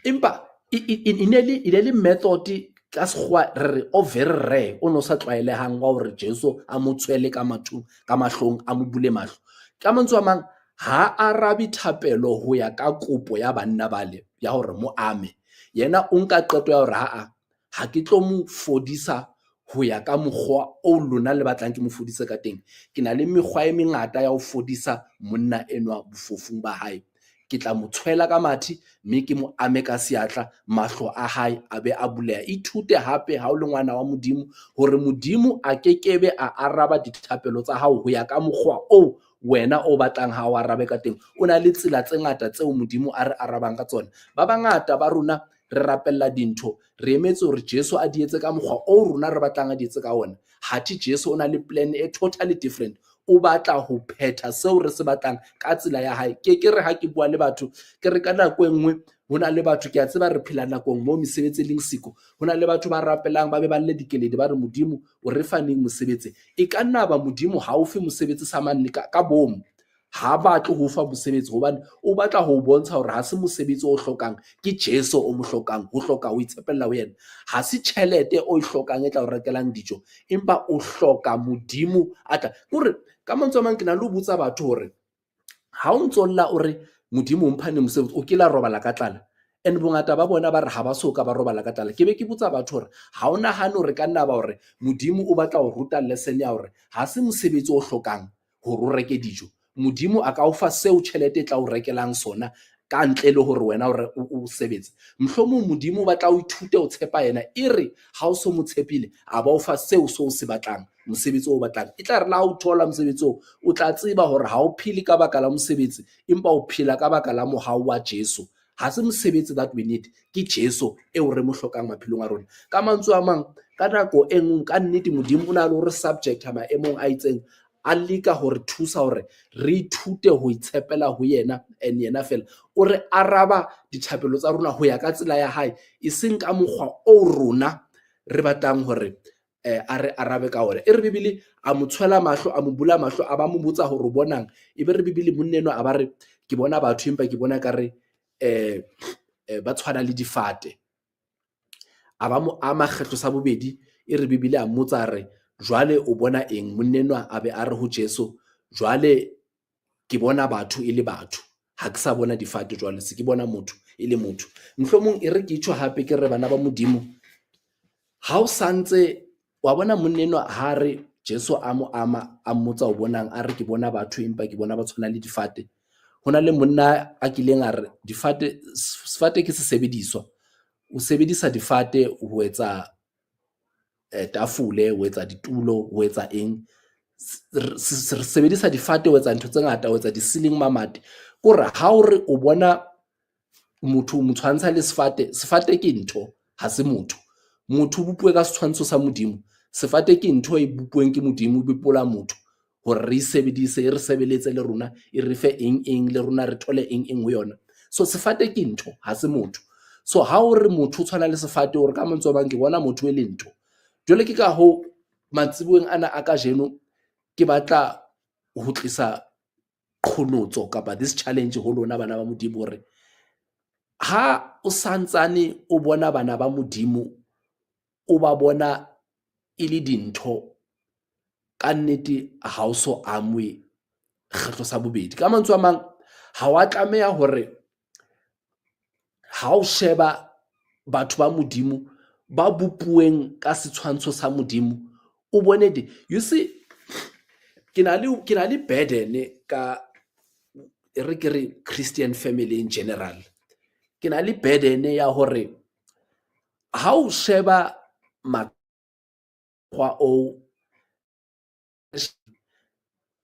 empa e le method ka sekgowa re re o very rare, o no sa tlwaelehang wa hore Jesu a mo tshwele ka mahlong, a mo bule mahlo. Ka mantswe a mang ha arabe thapelo ho ya ka kopo ya banna bale ya hore mo ame. Yena o nka qeto ya hore ha ke tlo mo fodisa ho ya ka mokgwa o lona le batlang ke mo fodise ka teng. Ke na le mekgwa e mengata ya ho fodisa monna enwa bofofung ba hae. Ke tla mo tshwela ka mathe, mme ke mo ame ka seatla, mahlo a hae a be a buleha. Ithute hape ha o le ngwana wa Modimo hore Modimo a kekebe a araba dithapelo tsa hao ho ya ka mokgwa o wena o batlang ha o arabe ka teng. O na le tsela tse ngata tseo Modimo a re arabang ka tsona. Ba bangata ba rona re rapella dintho, re emetse hore Jesu a di etse ka mokgwa o rona re batlang a di etse ka ona. Hathe Jesu o na le plan e totally different. o batla ho phetha seo re se batlang ka tsela ya hae. Ke re ha ke bua le batho ke re ka nako e nngwe hona le batho ke a tseba re phela nakong mo mesebetsi leng siko, hona le batho ba rapelang ba be ba le dikeledi ba re Modimo o re fa neng mosebetsi. E ka nna ba Modimo ha o fe mosebetsi sa manne ka bomo, ha batle ho fa mosebetsi hobane o batla ho bontsha hore ha se mosebetsi o hlokang, ke Jesu o mo hlokang, ho hloka ho itshepella ho yena. Ha se tjhelete o e hlokang e tla o rekelang dijo, empa o hloka Modimo atla kore ka mantswe a mang ke na le ho botsa batho hore ha o ntso lla o re Modimo o mphane mosebetsi o kila robala ka tlala, and bongata ba bona ba re ha ba so ka ba robala ka tlala. Ke be ke botsa batho hore ha o nahane hore ka nna ba hore Modimo o batla ho ruta lesson ya hore ha se mosebetsi o hlokang hore o reke dijo. Modimo a ka o fa seo tjhelete e tla o rekelang sona ka ntle le hore wena o sebetse. Mohlomong Modimo o batla o ithute o tshepa yena, e re ha o so mo tshepile a ba o fa seo so o se batlang, mosebetsi o batlang. E tla re la ha o thola mosebetsi o tla tseba hore ha o phele ka baka la mosebetsi, empa o phela ka baka la mohau wa Jesu. Ha se mosebetsi that we need, ke Jesu eo re mo hlokang maphelong a rona. Ka mantswe a mang ka nako e nngwe ka nnete Modimo o na le hore subject ha maemong a itseng a leka hore thusa hore re ithute ho itshepela ho yena, and yena fela o re araba dithapelo tsa rona ho ya ka tsela ya hae, e seng ka mokgwa o rona re batlang hore a re arabe ka ona. E re Bibele a mo tshwela mahlo, a mo bula mahlo, a ba mo botsa hore o bonang. E be re Bibele monneno a ba re ke bona batho empa ke bona ka re ba tshwana le difate. A ba mo ama kgetlo sa bobedi, e re Bibele a mmotsa re jwale o bona eng? Monnenwa a be a re ho Jesu, jwale ke bona batho e le batho, ha ke sa bona difate, jwale se ke bona motho e le motho. Mohlomong e re ke tjho hape ke re bana ba Modimo, ha o santse wa bona monnenwa ha re Jesu a mo ama a mmotsa o bonang, a re ke bona batho empa ke bona ba tshwana le difate. Hona le monna a kileng a re sefate ke sesebediswa, o sebedisa difate ho etsa tafole, ho etsa ditulo, ho etsa eng. Re sebedisa difate ho etsa ntho tse ngata, ho etsa di-ceiling mamati. Kore ha o re o bona motho o mo tshwantsha le sefate ke ntho, ha se motho. Motho o bopuwe ka setshwantsho sa Modimo, sefate ke ntho e bopuweng ke Modimo, o bepola motho hore re sebedise, e re sebeletse le rona, e re fe eng le rona re thole eng ho yona. So sefate ke ntho, ha se motho. So ha o re motho o tshwana le sefate, o re ka mantswe a mang ke bona motho e le ntho. Jwale ke ka ho matsibueng ana a kajeno ke batla ho tlisa qhonotso kapa this challenge ho lona bana ba Modimo, hore ha o santsane o bona bana ba Modimo o ba bona e le dintho, ka nnete ha o so amwe kgetlo sa bobedi. Ka mantswe a mang ha wa tlameha hore ha o sheba batho ba Modimo ba bopuweng ka setshwantsho sa Modimo, o bone you see ke na le burden ka re ke re Christian family in general. Ke na le burden ya hore ha o sheba makwa o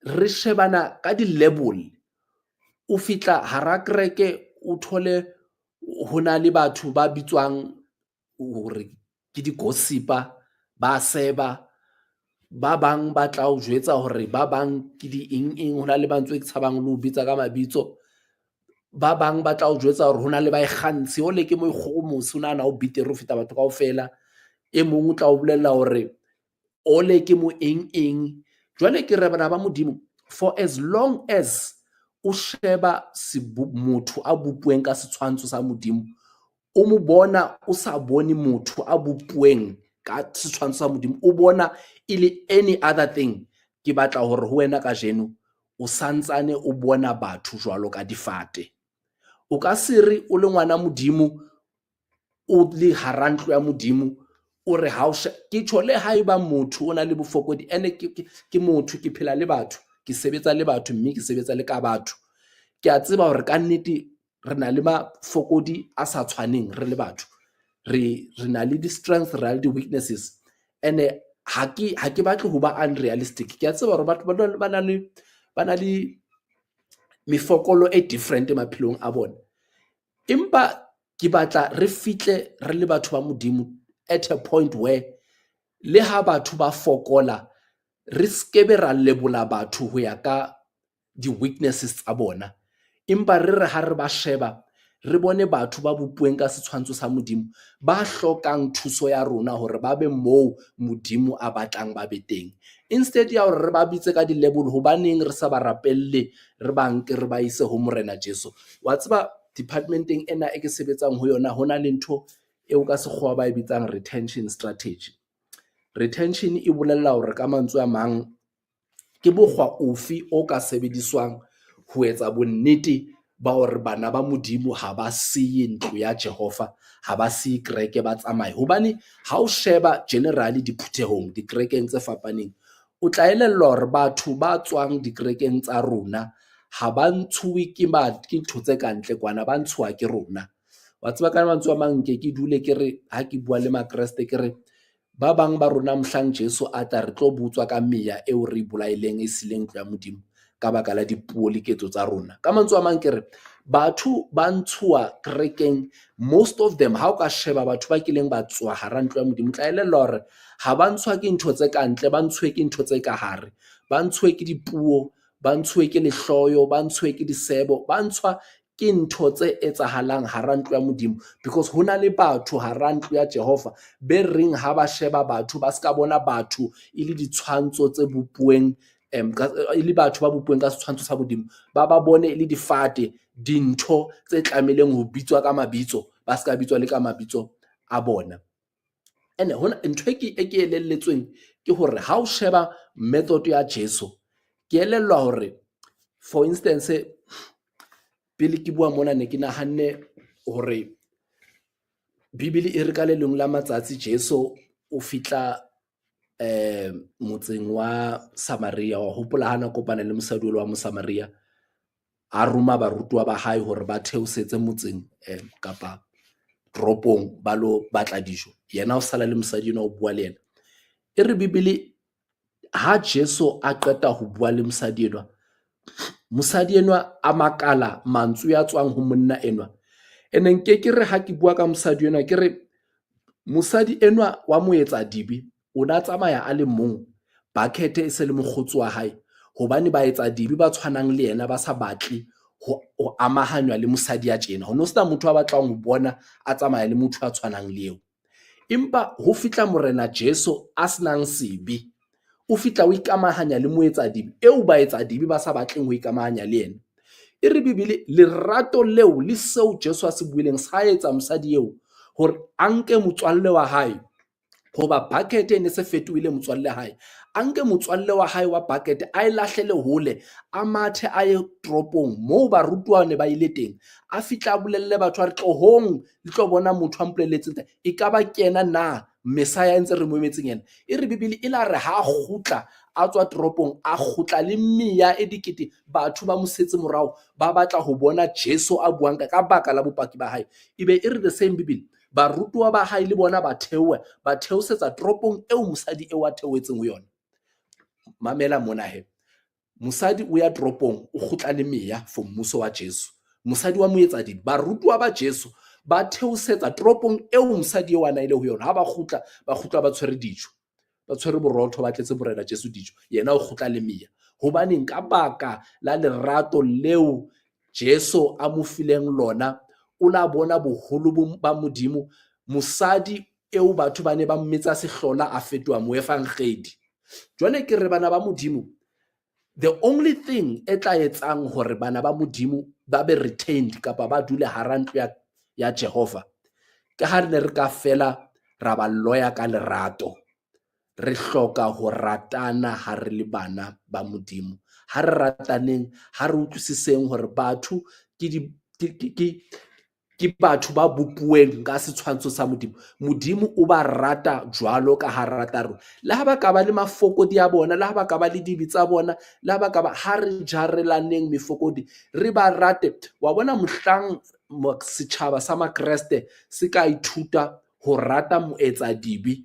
re shebana ka di-level, o fitla hara kereke o thole hona le batho ba bitswang hore ke di-gossiper, ba seba, ba bang ba tla o jwetsa hore ba bang ke di eng, hona le mantswe ke tshabang le ho bitsa ka mabitso, ba bang ba tla o jwetsa hore hona le ba ikgantse, ole ke mo ikgogomosi, o nahana o betere ho feta batho kaofela. E mong o tla o bolella hore ole ke mo eng. Jwale ke re bana ba Modimo, for as long as o sheba motho a bopuweng ka setshwantsho sa Modimo, o mo bona o sa bone motho a bopuweng ka setshwantsho sa Modimo, o bona e le any other thing, ke batla hore ho wena kajeno o santsane o bona batho jwalo ka difate. O ka se re o le ngwana Modimo, o le hara ntlo ya Modimo, o re ha o ke tjho le haeba motho o na le bofokodi, ene ke motho, ke phela le batho, ke sebetsa le batho, mme ke sebetsa le ka batho. Ke a tseba hore ka nnete re na le mafokodi a sa tshwaneng re le batho, re na le di-strength, re na le di-weaknesses, ene ha ke batle ho ba unrealistic. Ke a tseba hore batho ba na le mefokolo e different maphelong a bona, empa ke batla re fihle re le batho ba Modimo at a point where le ha batho ba fokola, re skebe ra lebola batho ho ya ka di-weaknesses tsa bona, empa re ha re ba sheba re bone batho ba bopueng ka setshwantsho sa Modimo ba hlokang thuso ya rona hore ba be moo Modimo a batlang ba be teng, instead ya hore re ba bitse ka di-level. Hobaneng re sa ba rapelle, re ba nke re ba ise ho Morena Jesu? Wa tseba departmenteng ena e ke sebetsang ho yona, hona le ntho eo ka sekgowa ba e bitsang retention strategy. Retention e bolella hore ka mantswe a mang ke bokgwa ofe o ka sebediswang ho etsa bonnete ba hore bana ba Modimo ha ba siye ntlo ya Jehova, ha ba siye kereke, ba tsamaye. Hobane ha o sheba generally diphuthehong dikerekeng tse fapaneng, o tla elellwa hore batho ba tswang dikerekeng tsa rona ha ba ntshuwe ke ntho tse kantle kwana, ba ntshuwa ke rona. Wa tseba ka mantswe a mang, ke dule ke re ha ke bua le makreste ke re ba bang ba rona mohlang Jesu a tla re tlo butswa ka meya eo re bolaileng e sileng ntlo ya Modimo ka baka la dipuo le ketso tsa rona. Ka mantswe a mang ke re batho ba ntshuwa kerekeng, most of them ha o ka sheba batho ba kileng ba tswa hara ntlo ya Modimo, tla elellwa hore ha ba ntshwa ke ntho tse kantle, ba ntshuwe ke ntho tse ka hare, ba ntshuwe ke dipuo, ba ntshuwe ke lehloyo, ba ntshuwe ke disebo, ba ntshwa ke ntho tse etsahalang hara ntlo ya Modimo, because hona le batho hara ntlo ya Jehova be reng ha ba sheba batho ba ska bona batho e le ditshwantsho tse bopueng, e le batho ba bopueng ka setshwantsho sa Modimo, ba ba bone e le difate, dintho tse tlameleng ho bitswa ka mabitso, ba ska bitswa le ka mabitso a bona. And hona ntho e ke elelletsweng ke hore ha o sheba method ya Jesu, ke elellwa hore for instance pele ke bua mona ne ke nahanne hore Bibele e re ka le leng la matsatsi Jesu o fitla motseng wa Samaria. Wa hopola hana kopana le mosadi wa Mosamaria, a roma barutwa ba hae hore ba theosetse motseng kapa toropong ba lo batla dijo, yena o sala le mosadi enwa o bua le yena. E re Bibele ha Jesu a qeta ho bua le mosadi enwa, mosadi enwa a makala mantswe ya tswang ho monna enwa. Ene nke ke re ha ke bua ka mosadi enwa ke re mosadi enwa wa moetsa dibi o na tsamaya a le mong, bucket e se le mokgotsi wa hae, hobane ba etsa dibi ba tshwanang le yena ba sa batle ho amahanywa le mosadi ya tjena. Ho no sena motho a batlang ho bona a tsamaya le motho a tshwanang le eo. Empa ho fitla Morena Jesu a senang sebe, o fitla o ikamahanya le moetsa dibi eo ba etsa dibi ba sa batleng ho ikamahanya le yena. E re Bibele lerato leo le seo Jesu a se buileng sa etsa mosadi eo hore a nke motswalle wa hae, hoba bucket e ne se fetohile motswalle hae, a nke motswalle wa hae wa bucket a e lahlele hole, a mathe a ye toropong moo barutwana ne ba ile teng, a fitla a bolelle batho a re tlohong le tlo bona motho a mpolelletseng e ka ba kena na Mesaya ntse re mo emetseng yena. E re Bibele e la re ha kgutla a tswa toropong, a kgutla le meya e dikete, batho ba mo setse morao ba batla ho bona Jesu a buang ka baka la bopaki ba hae. Ebe e re the same Bibele barutwa ba hae le bona ba theosetsa toropong eo mosadi eo a theoetseng ho yona. Mamela mona he, mosadi o ya toropong o kgutla le meya for mmuso wa Jesu. Mosadi wa moetsa dibi, barutwa ba Jesu ba theosetsa toropong eo mosadi eo a na ile ho yona. Ha ba kgutla ba tshwere dijo, ba tshwere borotho, ba tletse Morena Jesu dijo, yena o kgutla le meya. Hobaneng? Ka baka la lerato leo Jesu a mo fileng lona, o la bona boholo ba Modimo. Mosadi eo batho ba ne ba mmetsa sehlola a fetoha moefankgedi. Jwale ke re bana ba Modimo, the only thing e tla etsang hore bana ba Modimo ba be retained kapa ba dule hara ntlo ya Jehova, ke ha ne re ka fela ra ba loya ka lerato. Re hloka ho ratana ha re le bana ba Modimo, ha re rataneng, ha re utlwisiseng hore batho ke batho ba bopueng ka setshwantsho sa Modimo. Modimo o ba rata jwalo ka ha rata rona, le ha ba ka ba le mafokodi a bona, le ha ba ka ba le dibi tsa bona, le ha ba ka ba, ha re jarelaneng mefokodi, re ba rate. Wa bona mohlang setjhaba sa makreste se ka ithuta ho rata moetsa dibi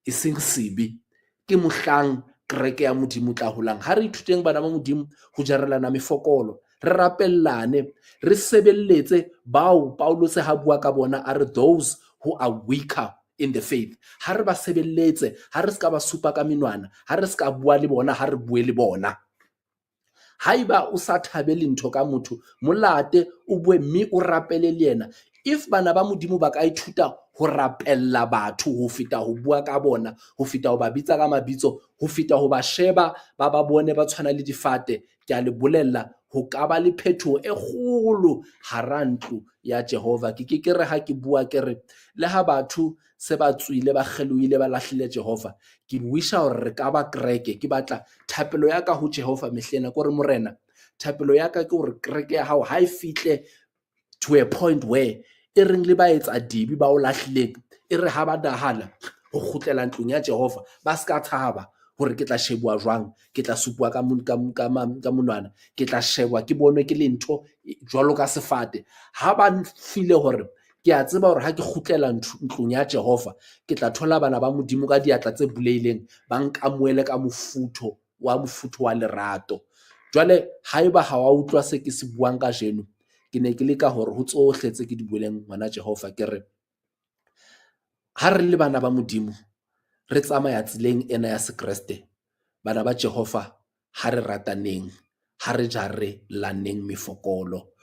e seng sebe, ke mohlang kereke ya Modimo tla holang. Ha re ithuteng bana ba Modimo ho jarelana mefokolo, re rapellane, re sebelletse bao Paulus ha bua ka bona a re those who are weaker in the faith. Ha re ba sebelletse, ha re ska ba supa ka menwana, ha re ska bua le bona, ha re bue le bona. Haeba o sa thabele ntho ka motho, molate o bue mme o rapele le yena. If bana ba Modimo ba ka ithuta ho rapella batho ho feta ho bua ka bona, ho feta ho ba bitsa ka mabitso, ho feta ho ba sheba ba ba bone ba tshwana le difate, ke a le bolella ho ka ba le phethoho e kgolo hara ntlo ya Jehova. Ke re ha ke bua ke re le ha batho se ba tswile ba kgelohile ba lahlile Jehova, ke wisha hore re ka ba kereke. Ke batla thapelo ya ka ho Jehova mehlena ko re morena, thapelo ya ka ke hore kereke ya hao ha e fihle to a point where e reng le ba etsa dibi ba o lahlileng, e re ha ba nahala ho kgutlela ntlong ya Jehova, ba ska thaba hore ke tla shebuwa jwang, ke tla supuwa ka monwana, ke tla shebwa ke bonwe ke le ntho jwalo ka sefate. Ha ba file hore ke a tseba hore ha ke kgutlela ntlong ya Jehova, ke tla thola bana ba Modimo ka diatla tse buleileng, ba nkamoele ka mofutho wa lerato. Jwale haeba ha wa utlwa se ke se buang ka jeno, ke ne ke leka hore ho tsohle tse ke di bueleng ngwana Jehova, ke re ha re le bana ba Modimo, re tsamaya tseleng ena ya sekreste, bana ba Jehova, ha re rataneng, ha re jarelaneng mefokolo.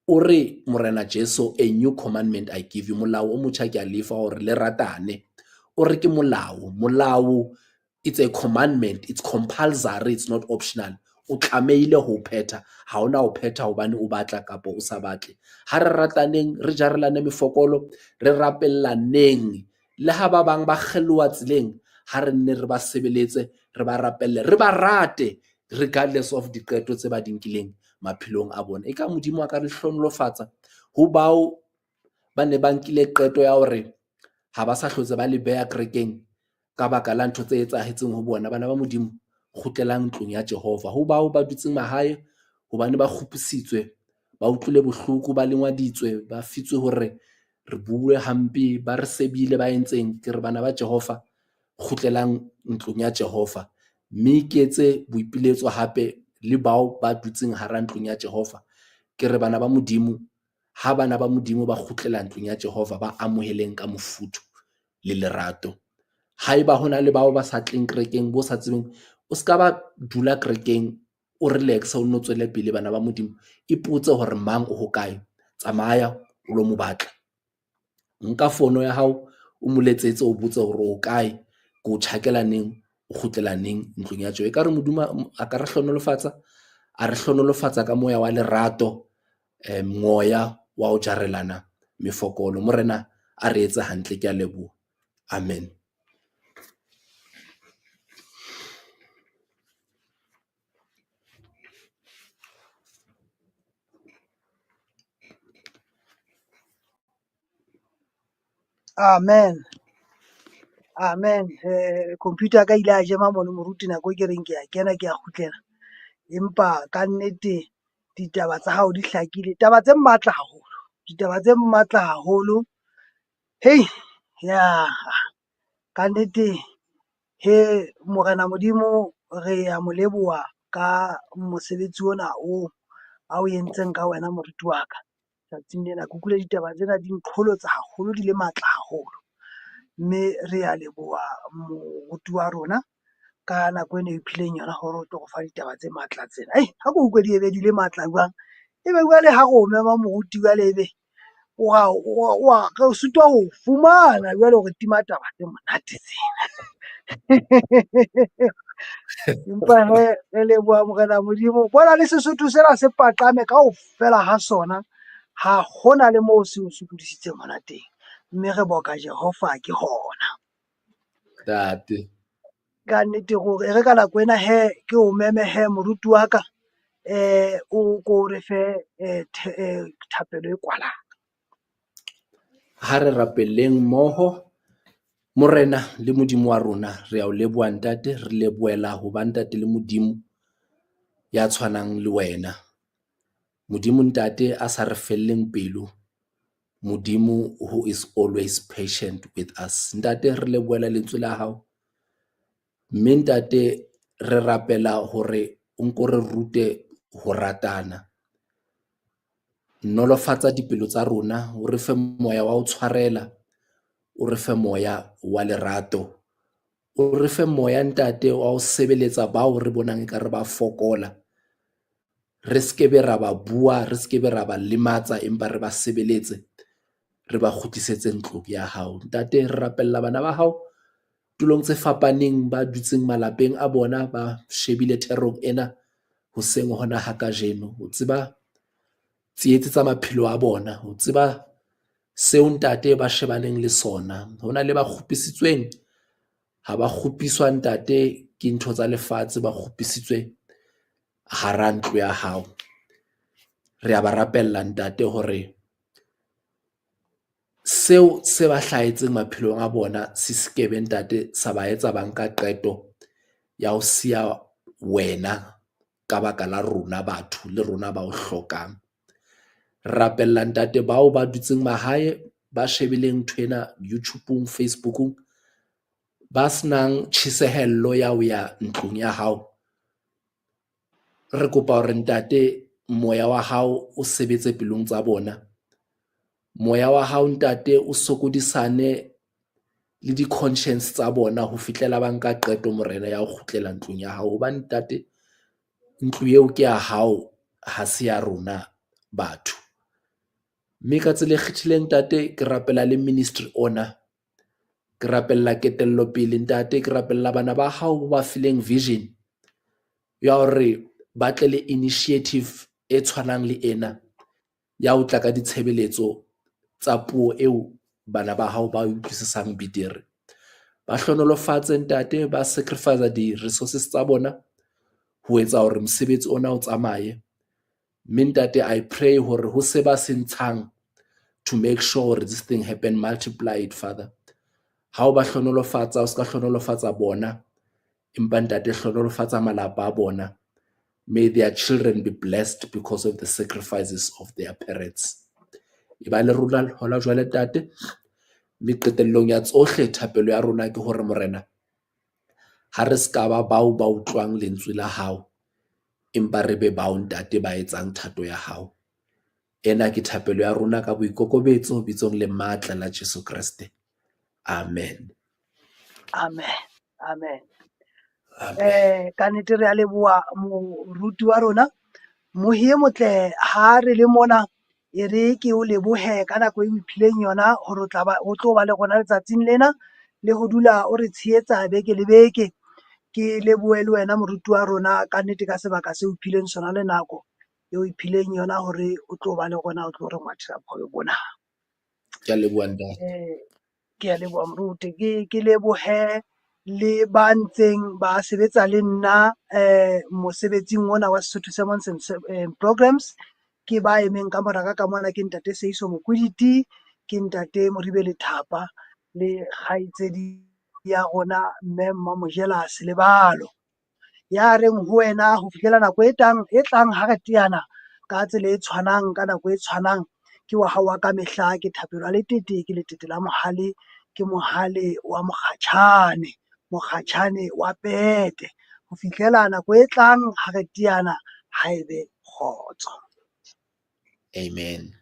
O re morena Jesu, a new commandment I give you, molao o motjha ke a lefa hore le ratane. O re ke molao, it's a commandment, it's compulsory, it's not optional. O tlameile ho phetha, ha ona ho phetha hobane o batla kapo o sa batle. Ha re rataneng, re jarelane mefokolo, re rapellaneng, le ha ba bang ba kgeloha tseleng, ha re nne re ba sebeletse, re ba rapelle, re ba rate regardless of diqeto tse ba di nkileng maphelong a bona. E ka Modimo a ka re hlonolofatsa ho bao ba ne ba nkile qeto ya hore ha ba sa hlotse ba le beha kerekeng ka baka la ntho tse etsahetseng ho bona. Bana ba Modimo, kgutlelang ntlong ya Jehova. Ho bao ba dutseng mahae hobane ba kgupisitswe, ba utlwile bohloko, ba lengwaditswe, ba fitswe hore re bue hampe, ba re sebile, ba entseng. Ke re bana ba Jehova, kgutlelang ntlong ya Jehova, mme ke etse boipiletso hape le bao ba dutseng hara ntlong ya Jehova. Ke re bana ba Modimo, ha bana ba Modimo ba kgutlela ntlong ya Jehova, ba amoheleng ka mofuthu le lerato. Haeba hona le bao ba sa tleng kerekeng, bo sa tsebeng, o ska ba dula kerekeng, o relax, o no tswele pele. Bana ba Modimo, ipotse hore mang o hokae, tsamaya o lo mo batla. Nka fono ya hao o mo letsetse, o botse hore o kae, ko tjhakela neng, o kgutlela neng ntlong ya Jehova. E ka re Modimo a ka re hlonolofatsa, a re hlonolofatsa ka moya wa lerato, moya wa ho jarelana mefokolo. Morena a re etse hantle, ke a leboha. Amen. Amen. Computer ya ka ile a jema mono moruti nako e ke reng ke a kena ke a kgutlela, empa ka nnete ditaba tsa hao di hlakile, taba tse matla haholo, ditaba tse matla haholo. Hei ya ka nnete he morena Modimo, re a mo leboha ka mosebetsi ona o entseng ka wena moruti wa ka tsatsing lena. Ke utlwile ditaba tsena di nqholotsa haholo, di le matla haholo, mme re a leboha moruti wa rona ka nako ena e phileng yona hore o tlo go fa ditaba tse matla tsena. Ha ke utlwe di ebe di le matla jwang, ebe jwale ha re o mema moruti jwale ebe re sitwa ho fumana jwale hore tima taba tse monate tsena. Empa re leboha morena Modimo, bona le Sesotho sena se paqame kaofela ha sona, ha hona le moo se o sokodisitseng hona teng, mme re boka Jehova ke hona. Tate, Ka nnete gore re ka nako ena ke o meme moruti wa ka, o ko re fe thapelo e kwalang. ha re rapelleng mmoho. Morena le Modimo wa rona, re a o leboha ntate, re lebohela ho ba ntate le Modimo ya tshwanang le wena. Modimo ntate a sa re felleng pelo, Modimo who is always patient with us. Ntate re lebohela lentswe la hao, mme ntate re rapela hore o nko re rute ho ratana. Nolofatsa dipelo tsa rona, o re fe moya wa ho tshwarela, o re fe moya wa lerato, o re fe moya ntate wa ho sebeletsa bao re bonang ekare ba fokola, re skebe ra ba bua, re skebe ra ba lematsa, empa re ba sebeletse, re ba kgutlisetse ntlong ya hao. Ntate, re rapella bana ba hao tulong tse fapaneng, ba dutseng malapeng a bona, ba shebile therong ena hoseng hona ha kajeno, o tseba tsietsi tsa maphelo a bona, o tseba seo ntate ba shebaneng le sona. Ho na le ba kgopisitsweng, ha ba kgopiswa ntate ke ntho tsa lefatshe, ba kgopisitswe hara ntlo ya hao. Re a ba rapella ntate hore seo se ba hlahetseng maphelong a bona se skebe ntate sa ba etsa ba nka qeto ya ho siya wena ka baka la rona batho, le rona ba o hlokang. Rapella ntate bao ba dutseng mahae, ba shebileng nthwena YouTube-ong, Facebook-ong, ba senang tjhesehello ya ho ya ntlong ya hao. Re kopa hore ntate moya wa hao o sebetse pelong tsa bona, moya wa hao ntate o sokodisane le di-conscience tsa bona ho fihlela ba nka qeto morena ya ho kgutlela ntlong ya hao, hobane ntate ntlo eo ke ya hao, ha se ya rona batho. Mme ka tsela e kgethileng ntate, ke rapela le ministry ona, ke rapella ketello pele ntate, ke rapella bana ba hao ba fileng vision ya hore ba tle le initiative e tshwanang le ena ya ho tla ka ditshebeletso tsa puo eo bana ba hao ba utlwisisang betere. Ba hlonolofatse ntate, ba sacrifice di-resources tsa bona ho etsa hore mosebetsi ona o tsamaye. Mme ntate, I pray hore ho se ba se ntshang to make sure this thing happen, multiply it, Father. Ha o ba hlonolofatsa, o ska hlonolofatsa bona, empa ntate hlonolofatsa malapa a bona. May their children be blessed because of the sacrifices of their parents. E ba le rona hola jwale ntate, mme qetellong ya tsohle thapelo ya rona ke hore morena, ha re ska ba bao ba utlwang lentswe la hao, empa re be bao ntate ba etsang thato ya hao. Ena ke thapelo ya rona ka boikokobetso bitsong le matla la Jesu Kriste. Amen. Amen. Amen. Amen. Ka nnete re a leboha moruti wa rona mohi e motle, ha re le mona e re ke o lebohe ka nako e o iphileng yona hore o tlo ba le rona letsatsing lena le ho dula o re tshehetsa beke le beke. Ke lebohe le wena moruti wa rona ka nnete ka sebaka se o iphileng sona le nako e o iphileng yona hore o tlo ba le rona, o tlo re ngwathela pholo bona. Ke a leboha ntate. Ke a leboha moruti, ke lebohe le ba ntseng ba sebetsa le nna mosebetsing ona wa Sesotho Sermons and Programs. Ke ba emeng ka moraka ka mona, ke ntate Seiso Mokuditi, ke ntate Moribe Lethapa le kgaitsedi ya rona mme Mmamojela Selebalo, ya reng ho wena ho fihlela nako e tlang ha re teana ka tsela e tshwanang, ka nako e tshwanang, ke wa hao wa ka mehla, ke Thapelo a Letete, ke letete la mohale, ke mohale wa mokgatjhane wa pete, ho fihlela nako e tlang ha re teana, haebe kgotso. Amen.